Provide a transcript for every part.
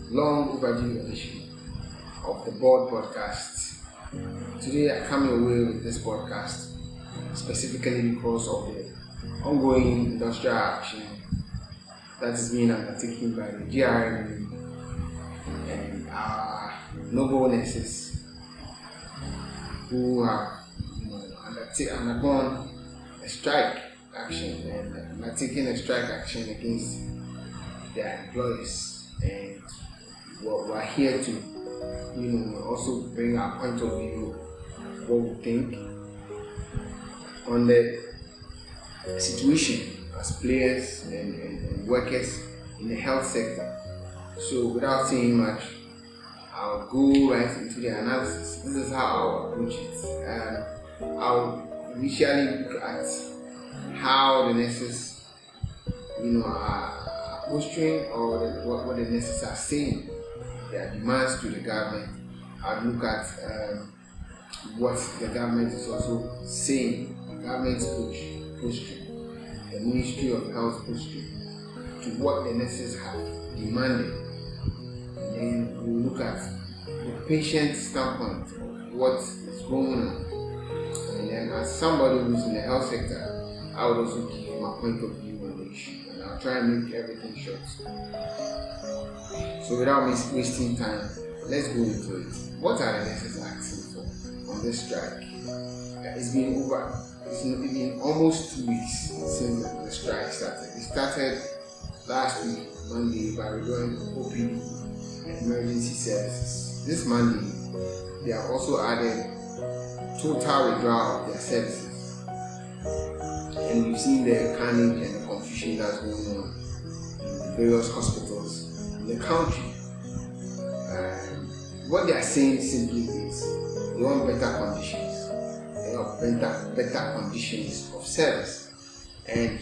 long overdue edition of the Board Podcast. Today I come your way with this podcast specifically because of the ongoing industrial action that is being undertaken by the GRMU and our noble nurses who have undergone a strike action and undertaking a strike action against their employers, and we're here to also bring our point of view, what we think on the situation as players and workers in the health sector. So without saying much, I'll go right into the analysis. This is how I'll approach it. I'll initially look at how the nurses are posturing, or what the nurses are saying, their demands to the government. I'll look at what the government is also saying, the government's posturing, the Ministry of Health posturing, to what the nurses have demanded. And then we'll look at the patient standpoint of what is going on. And then as somebody who's in the health sector, I would also give my point of view on the issue, and I'll try and make everything short. So without wasting time, let's go into it. What are the nurses asking for on this strike? It's been almost 2 weeks since the strike started. It started last week, Monday, by redoing OPD and emergency services. This Monday, they have also added total withdrawal of their services. And we've seen the carnage and the confusion that's going on in the various hospitals in the country. What they are saying simply is they want better conditions. They want better conditions of service. And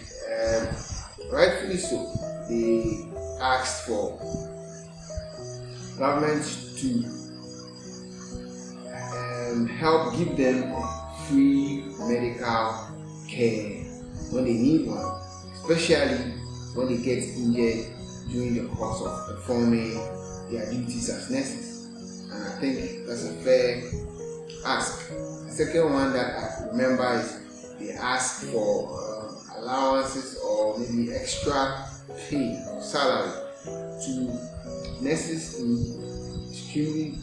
rightfully so, they asked for government to help give them free medical care when they need one, especially when they get injured during the course of performing their duties as nurses. And I think that's a fair ask. The second one that I remember is they ask for allowances or maybe extra pay or salary to nurses in extremely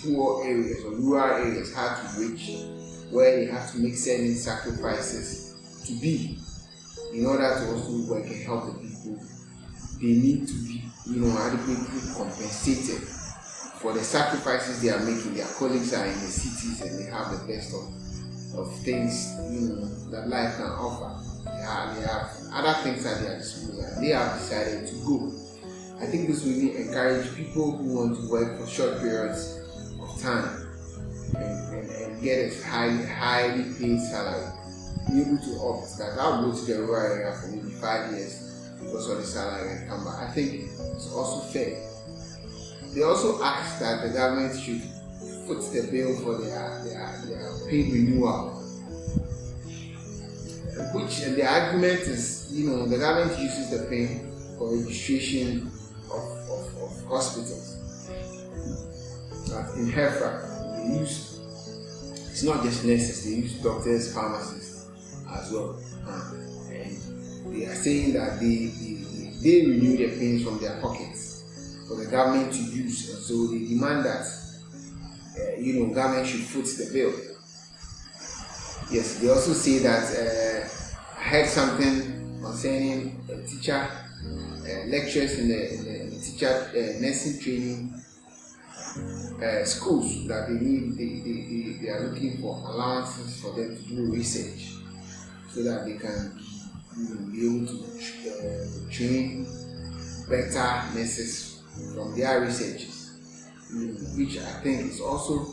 poor areas or rural areas, hard to reach, where they have to make certain sacrifices to be in order to also work and help the people. They need to be adequately compensated for the sacrifices they are making. Their colleagues are in the cities and they have the best of things that life can offer. They have other things at their disposal, and they have decided to go. I think this will really encourage people who want to work for short periods of time and get a highly paid salary, be able to opt that I'll go to the rural area for maybe 5 years because of the salary and come back. I think it's also fair. They also asked that the government should foot the bill for their paid renewal, which the argument is, the government uses the pay for registration of hospitals. In Hereford, they use, it's not just nurses, they use doctors, pharmacists as well. And they are saying that they renew their pains from their pockets for the government to use, and so they demand that government should foot the bill. Yes, they also say that I heard something concerning teacher lectures in the teacher nursing training schools, that they are looking for allowances for them to do research so that they can be able to train better nurses from their researches, which I think is also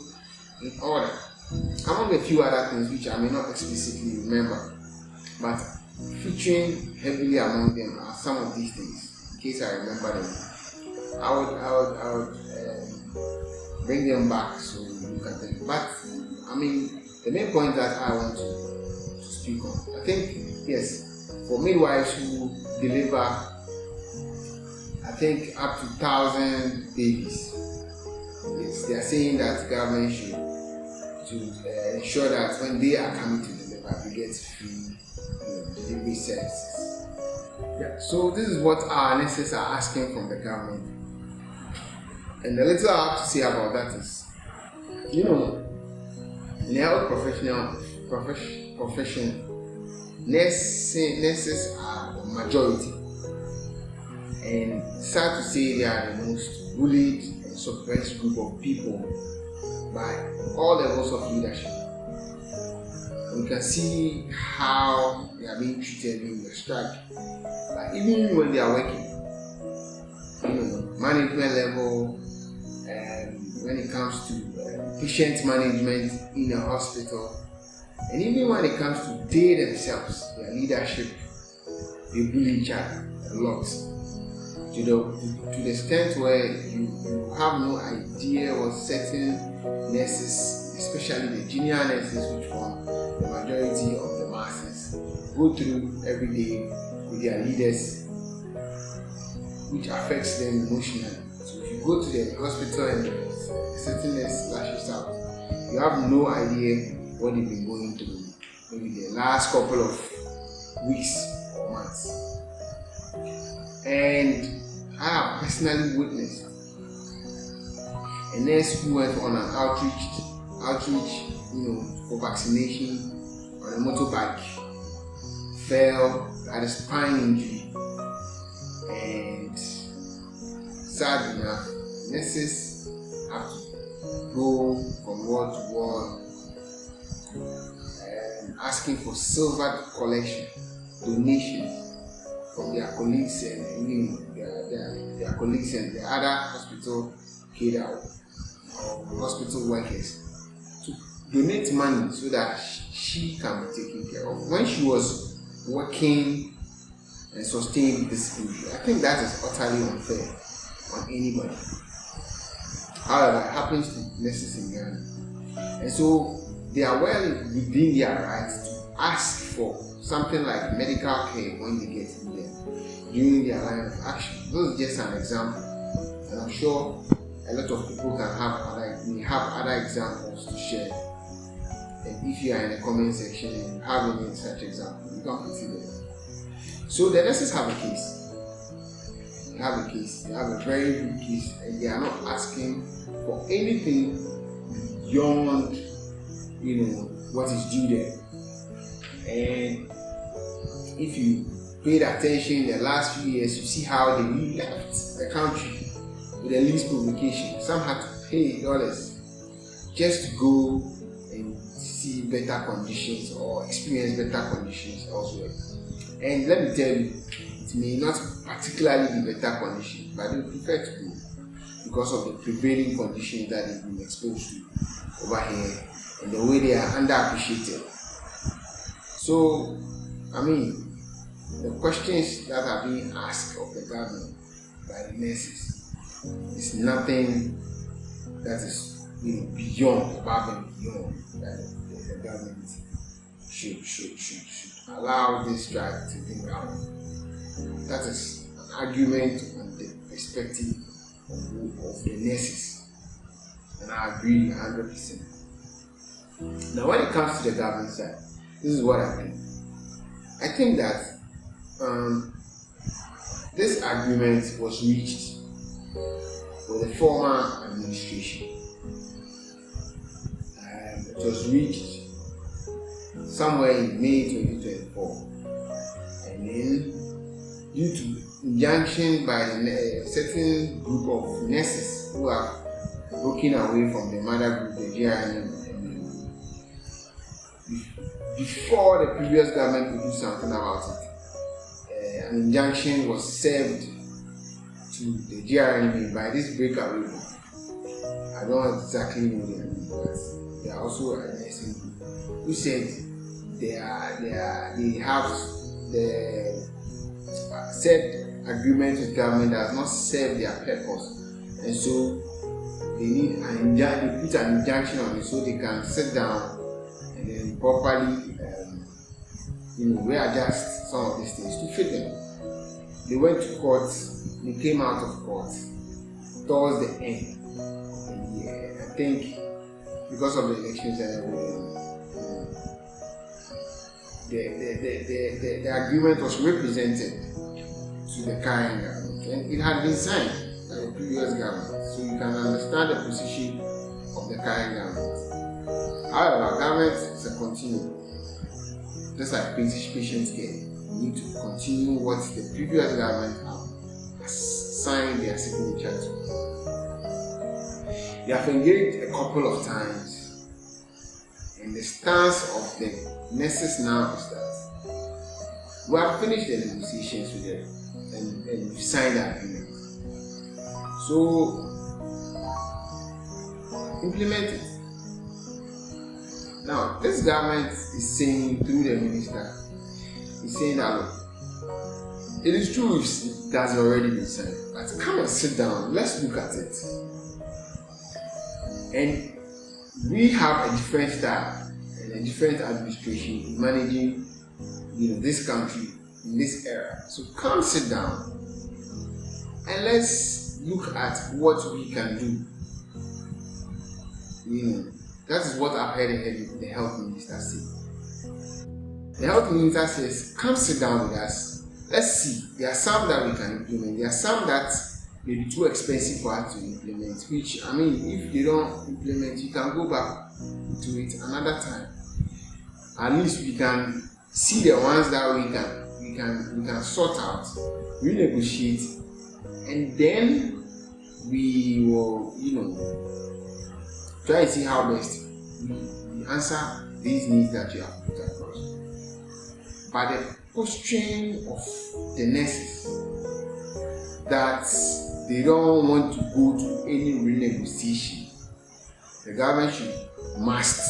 in order. Among a few other things which I may not explicitly remember, but featuring heavily among them are some of these things. In case I remember them, I would bring them back so we look at them. But the main point that I want to speak on, I think, yes, for midwives who deliver, I think up to 1,000 babies. Yes, they are saying that government should to ensure that when they are coming to deliver, they get free delivery services. Yeah. So this is what our nurses are asking from the government. And the little I have to say about that is, in the health profession, nurses are the majority. And sad to say, they are the most bullied and suppressed group of people by all levels of leadership. And we can see how they are being treated in the strike. But even when they are working, management level, when it comes to patient management in a hospital, and even when it comes to they themselves, their leadership, they bully each other a lot. To the extent where you have no idea what certain nurses, especially the junior nurses, which form the majority of the masses, go through every day with their leaders, which affects them emotionally. So if you go to the hospital and certain nurse lashes out, you have no idea what they've been going through, maybe the last couple of weeks or months. And I have personally witnessed a nurse who went on an outreach, for vaccination on a motorbike, fell, had a spine injury, and sad enough, nurses have to go from ward to ward and asking for silver collection, donations from their colleagues and their colleagues and the other hospital cadre or hospital workers to donate money so that she can be taken care of. When she was working and sustained this injury, I think that is utterly unfair on anybody. However, it happens to nurses in Ghana. And so they are well within their rights to ask for something like medical care when they get in there during their line of action. This is just an example, and I'm sure a lot of people may have other examples to share. And if you are in the comment section and you have any such example, you can put it there. So the nurses have a case. They have a very good case, and they are not asking for anything beyond what is due there. And if you paid attention in the last few years, you see how they left the country with the least publication. Some had to pay dollars just to go and see better conditions or experience better conditions elsewhere. And let me tell you, it may not particularly be better conditions, but they prefer to go because of the prevailing conditions that they've been exposed to over here and the way they are underappreciated. So, the questions that are being asked of the government by the nurses is nothing that is beyond, above and beyond that the government should allow this strike to be around. That is an argument on the perspective of the nurses, and I agree 100%. Now, when it comes to the government side, this is what I think. I think that this agreement was reached with the former administration. It was reached somewhere in May 2024, and then due to injunction by a certain group of nurses who have broken away from the mother group, the GRNM, before the previous government could do something about it, an injunction was served to the GRNB by this breakaway group. I don't exactly know their name, but they are also a nursing group who said they have the said agreement with government that has not served their purpose, and so they need they put an injunction on it so they can sit down and then properly readjust some of these things to fit them. they went to court, they came out of court towards the end of the year. I think because of the elections and everything, the agreement was represented to the current government, and it had been signed by the previous government. So you can understand the position of the current government. However, government is a continuum. Just like patient care, you need to continue what the previous government has signed their signature to. They have engaged a couple of times, and the stance of the nurses now is that we have finished the negotiations with them and we signed the agreement. So implement it. Now, this government is saying through the minister, is saying that look, it is true it has already been signed, but come and sit down, let's look at it. And we have a different style and a different administration in managing, this country in this era. So come sit down and let's look at what we can do. That is what I've heard the health minister say. The health minister says, come sit down with us. Let's see. There are some that we can implement. There are some that may be too expensive for us to implement, which, if you don't implement, you can go back to it another time. At least we can see the ones that we can sort out, renegotiate, and then we will, try to see how best we answer these needs that you have put across. But the posturing of the nurses that they don't want to go to any renegotiation, the government must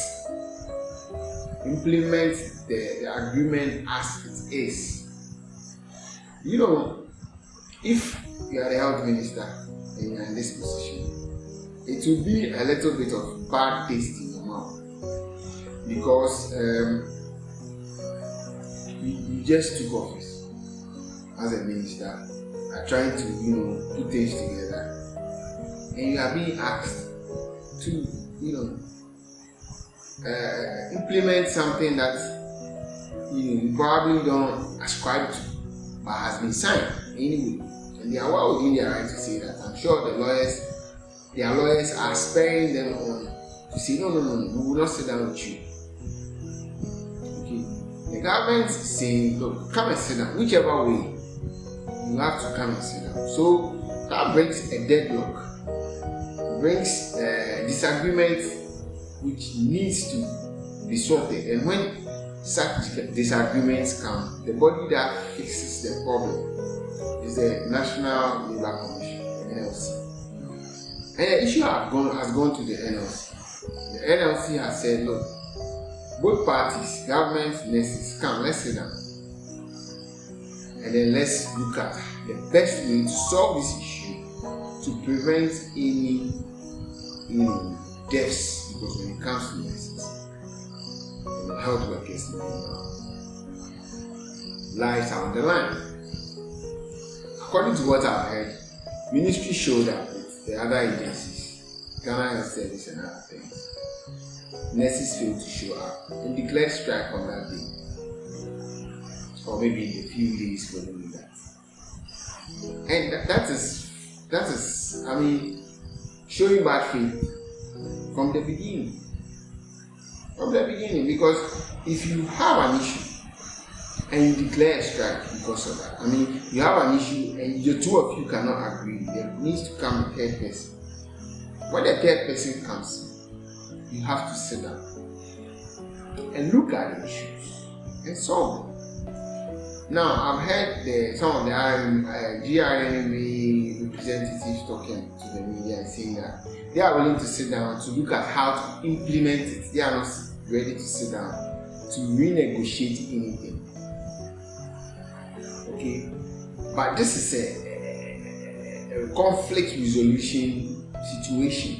implement the agreement as it is. If you are the health minister and you are in this position, it will be a little bit of bad taste in your mouth because you just took office as a minister, are trying to put things together, and you are being asked to implement something that you probably don't ascribe to but has been signed anyway, and they are well within their right to say that. I'm sure their lawyers are spurring them on to say, no, we will not sit down with you. Okay. The government is saying, look, come and sit down. Whichever way, you have to come and sit down. So that brings a deadlock, brings disagreement which needs to be sorted. And when such disagreements come, the body that fixes the problem is the National Labour Commission, the NLC. And the issue has gone to the NLC. The NLC has said, look, both parties, government, nurses, come, let's sit down. And then let's look at the best way to solve this issue to prevent any deaths, because when it comes to nurses and the health workers, lives are on the line. According to what I've heard, ministry showed up with the other agencies, Ghana Health Service and other things. Nurses failed to show up and declared strike on that day, or maybe in a few days following that. And that is showing bad faith from the beginning. Because if you have an issue and you declare a strike because of that, you have an issue and the two of you cannot agree, there needs to come a third person. When the third person comes, you have to sit down and look at the issues and solve them. Now, I've heard some of the GRNMA representatives talking to the media and saying that they are willing to sit down to look at how to implement it. They are not ready to sit down to renegotiate anything. Okay? But this is a conflict resolution situation.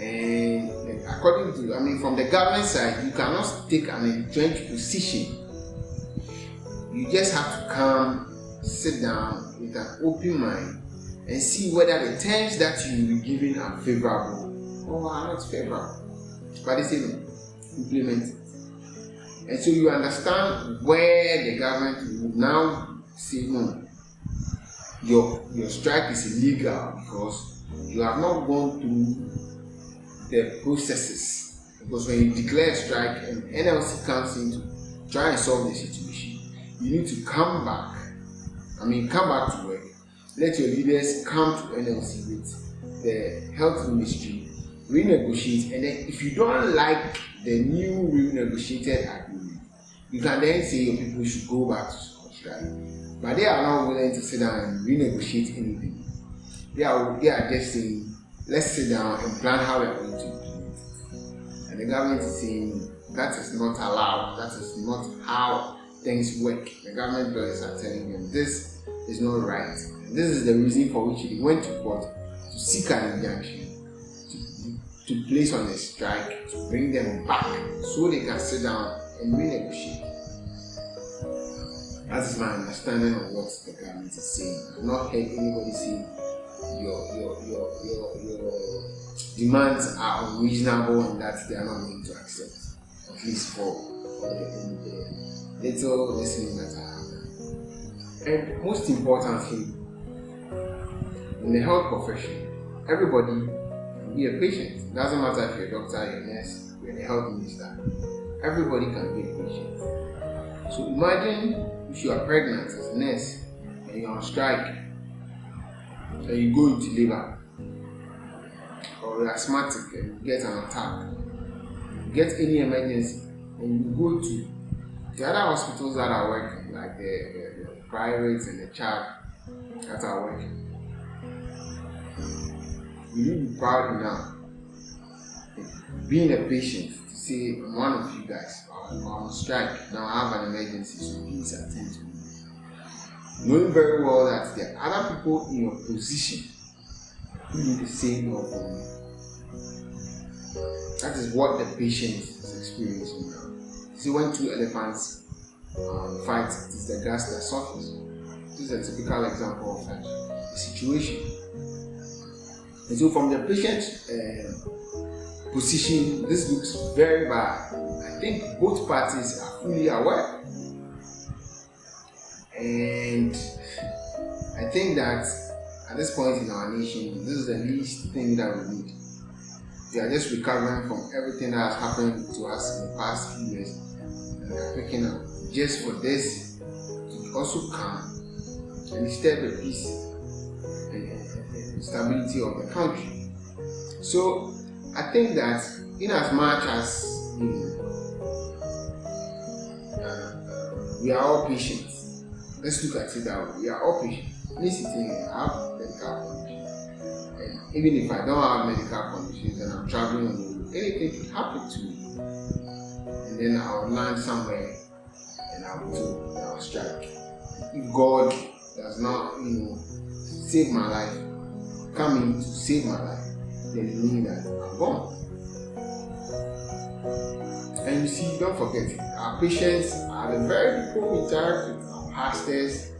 And according to, from the government side, you cannot take an entrenched position. You just have to come sit down with an open mind and see whether the terms that you will be given are favorable or are not favorable. But they say no, implement it. And so you understand where the government will now say no, your strike is illegal because you have not gone through the processes. Because when you declare a strike and NLC comes in to try and solve the situation, you need to come back to work. Let your leaders come to NLC with the health ministry, renegotiate, and then if you don't like the new renegotiated agreement, you can then say your people should go back to strike. But they are not willing to sit down and renegotiate anything. They are just saying, let's sit down and plan how we are going to implement it. And the government is saying that is not allowed, that is not how things work. The government lawyers are telling them this is not right. And this is the reason for which they went to court to seek an injunction, to place on a strike, to bring them back so they can sit down and renegotiate. That is my understanding of what the government is saying. I've not heard anybody say your demands are unreasonable and that they are not going to accept, at least for the little listening that I have. And most importantly, in the health profession, everybody can be a patient. It doesn't matter if you're a doctor, you're a nurse, you're a health minister. Everybody can be a patient. So imagine if you are pregnant as a nurse and you're on strike and you go into labor, or you're asthmatic and you get an attack, you get any emergency, and you go to the other hospitals that are working, like the privates and the child that are working. Will you be proud enough, being a patient, to say, I'm one of you guys, I'm on strike, now I have an emergency, so please attend to me? Knowing very well that there are other people in your position who need the same help from you. That is what the patient is experiencing now. See, when two elephants fight, it is the grass that suffers. This is a typical example of such a situation. And so from the patient's position, this looks very bad. I think both parties are fully aware. And I think that at this point in our nation, this is the least thing that we need. We are just recovering from everything that has happened to us in the past few years. And we are picking up just for this to also come and disturb the peace and stability of the country. So I think that in as much as we are all patient, let's look at it that way. We are all patient. Me sitting here, I have medical conditions. And even if I don't have medical conditions and I'm traveling on the road, anything could happen to me. And then I'll land somewhere and I'll strike. If God does not, save my life, come in to save my life, then it means that I'm gone. And you see, don't forget it. Our patients are the very people we interact with. Our pastors,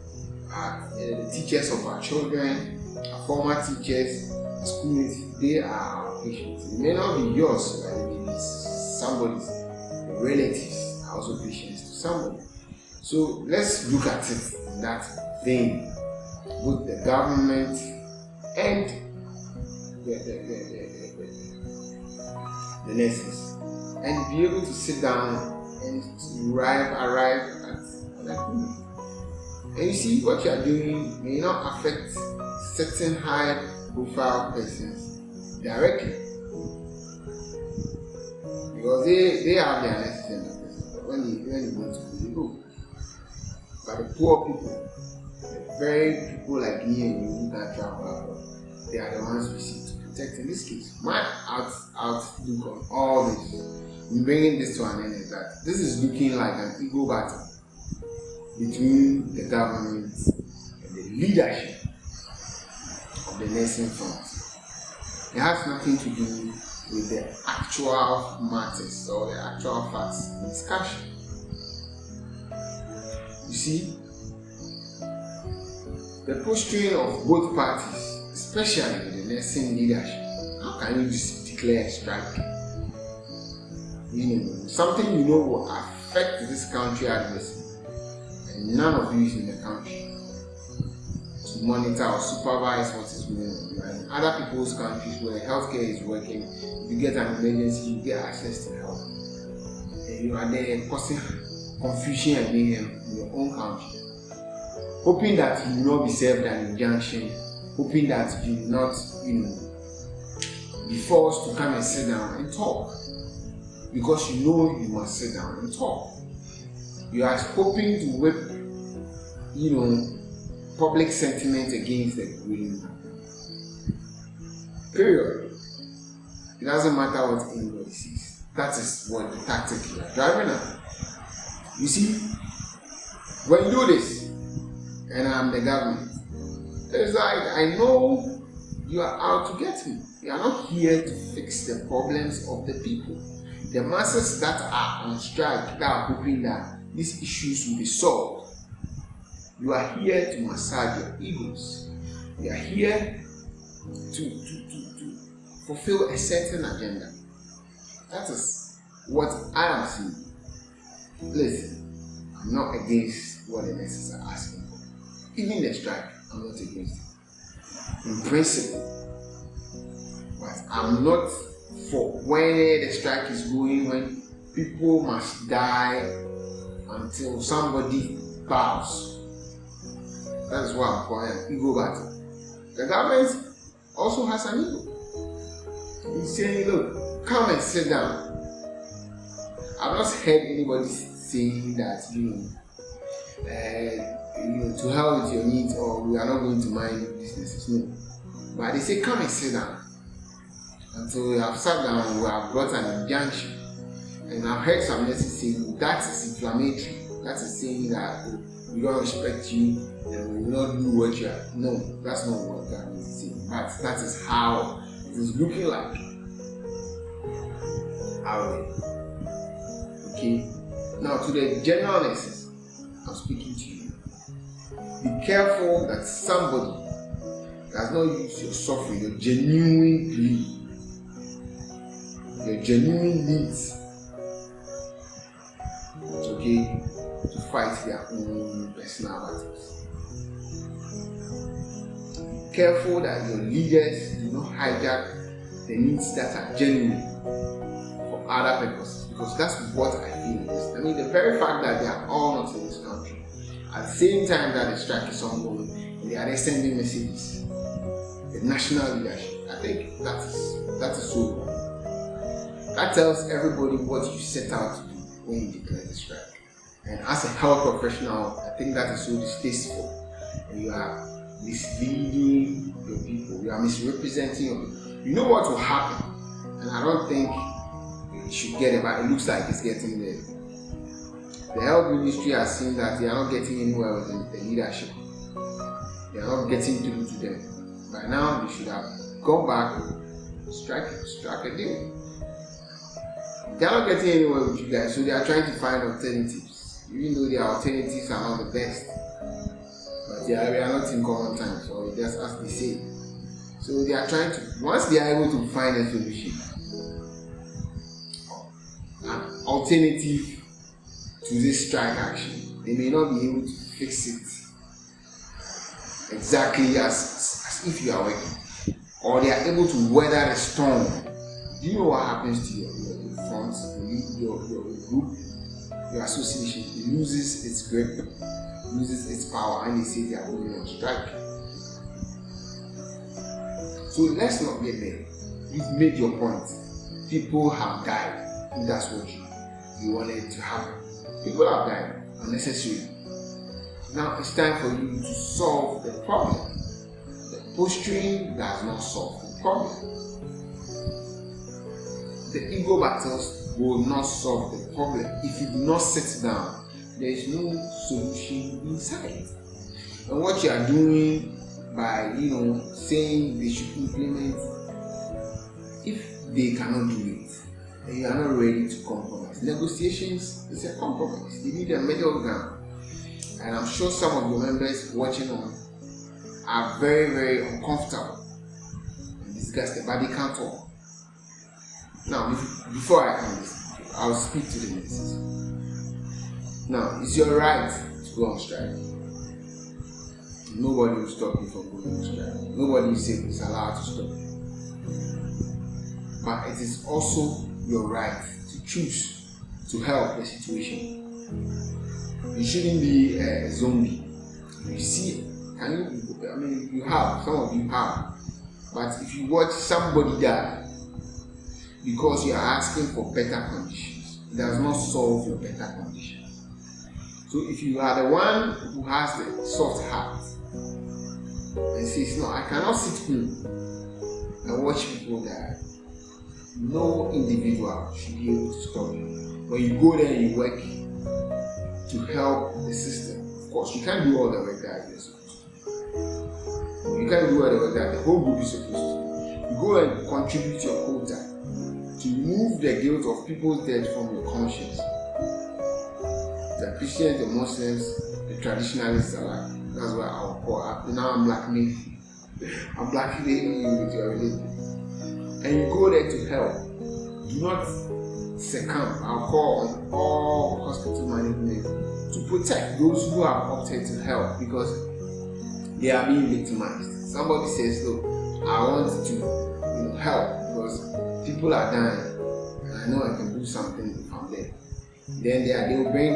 the teachers of our children, our former teachers, schoolmates, they are our patients. It may not be yours, but it may be somebody's relatives are also patients to somebody. So let's look at it in that vein, both the government and the nurses, and be able to sit down and arrive at an agreement. And you see, what you are doing may not affect certain high-profile persons directly, because they have their nurses and nurses. When they go to they go. But the poor people, the very people like me and you who can't travel, they are the ones we seek to protect. In this case, my outlook on all this, in bringing this to an end, is that this is looking like an ego battle between the government and the leadership of the nursing front. It has nothing to do with the actual matters or the actual facts in discussion. You see, the posturing of both parties, especially the nursing leadership. How can you just declare a strike? Something will affect this country adversely, and none of you is in the country to monitor or supervise what is going on. You are in other people's countries where healthcare is working. If you get an emergency, you get access to help. And you are there causing confusion and mayhem in your own country, hoping that you will not be served an injunction, hoping that you will not, be forced to come and sit down and talk, because you must sit down and talk. You are hoping to whip, public sentiment against the ruling man. Period. It doesn't matter what anybody sees. That is what the tactic you are driving at. You see, when you do this, and I'm the government, it's like, I know you are out to get me. You are not here to fix the problems of the people. The masses that are on strike, that are hoping that these issues will be solved. You are here to massage your egos. You are here to fulfill a certain agenda. That is what I am seeing. Listen, I'm not against what the nurses are asking for. Even the strike, I'm not against it. In principle. But I'm not for where the strike is going, when people must die until somebody bows. That is what I'm calling an ego battle. The government also has an ego. He's saying, look, come and sit down. I've not heard anybody saying that, to hell with your needs, or we are not going to mind your businesses. No. But they say, come and sit down. Until we have sat down, we have brought an injunction. And I've heard some nurses saying that is inflammatory. That is saying that we don't respect you and we will not do what you are. No, that's not what God is saying. But that is how it is looking like out there. Okay? Now, to the general nurses, I'm speaking to you. Be careful that somebody does not use your suffering, your genuine plea, your genuine needs, to fight their own personal battles. Be careful that your leaders do not hijack the needs that are genuine for other purposes, because that's what I feel is. The very fact that they are all not in this country, at the same time that the strike is ongoing, and they are sending messages, the national leadership, I think that is so wrong. That tells everybody what you set out to do when you declare the strike. And as a health professional, I think that is so distasteful. And you are misleading your people. You are misrepresenting your people. You know what will happen. And I don't think it should get it, but it looks like it's getting there. The health ministry has seen that they are not getting anywhere with the leadership. They are not getting through to them. By now, they should have gone back, strike a deal. They are not getting anywhere with you guys, so they are trying to find alternatives. Even though their alternatives are not the best. But we are not in common time, so that's as they say. So they are trying to, once they are able to find a solution, an alternative to this strike action, they may not be able to fix it exactly as if you are working. Or they are able to weather the storm. Do you know what happens to your front, your group, your association? It loses its grip, loses its power, and they say they are going on strike. So let's not get there. You've made your point. People have died, and that's what you wanted to happen. People have died unnecessarily. Now it's time for you to solve the problem. The posturing does not solve the problem. The ego battles will not solve the problem. If you do not sit down, there is no solution in sight. And what you are doing by, saying they should implement, if they cannot do it, and you are not ready to compromise. Negotiations is a compromise. You need a middle ground. And I'm sure some of your members watching on are very, very uncomfortable and disgusted, but they can't talk. Now, before I end this, I'll speak to the nurses. Now, it's your right to go on strike. Nobody will stop you from going on strike. Nobody is allowed to stop you. But it is also your right to choose to help the situation. You shouldn't be a zombie. You see, you have, some of you have, but if you watch somebody die because you are asking for better conditions, it does not solve your better conditions. So if you are the one who has the soft heart and says, no, I cannot sit home and watch people die, no individual should be able to stop you. When you go there and you work to help the system, of course, you can't do all the work that you're supposed to do. You can't do all the work that the whole group is supposed to do. You go and contribute your quota to remove the guilt of people's death from your conscience. The Christians, the Muslims, the traditionalists alike. That's why I'll call. Now I'm blackmailing. I'm blackmailing you with your religion. And you go there to help. Do not succumb. I'll call on all hospital management to protect those who have opted to help because they are being victimized. Somebody says, look, I want to help because people are dying and I know I can do something if I'm there. Then they will bring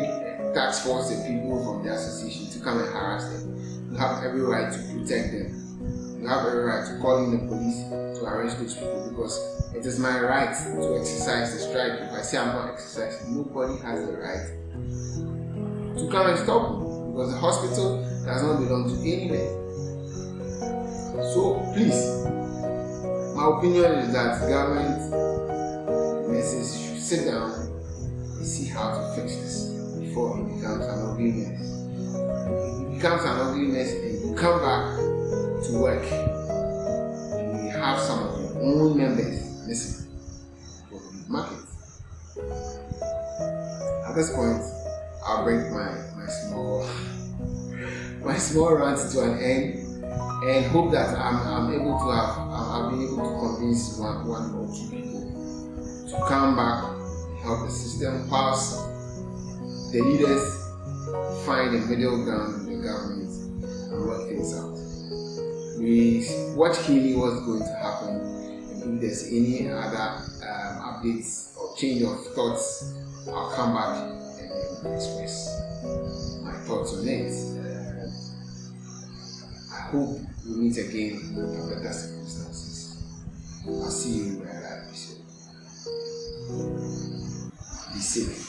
task force and people from the association to come and harass them. You have every right to protect them. You have every right to call in the police to arrest those people because it is my right to exercise the strike. If I say I'm not exercising, nobody has the right to come and stop me because the hospital does not belong to anybody. So please, my opinion is that government nurses should sit down and see how to fix this before it becomes an ugly mess. If it becomes an ugly mess and you come back to work and you have some of your own members missing from the market. At this point, I'll bring my small rant to an end and hope that I've been able to convince one or two people to come back and help the system pass. The leaders find a middle ground with the government and work things out. We watch keenly what's going to happen, and if there's any other updates or change of thoughts, I'll come back and express my thoughts on it. I hope we meet again in better circumstances. I'll see you where I episode. Be safe.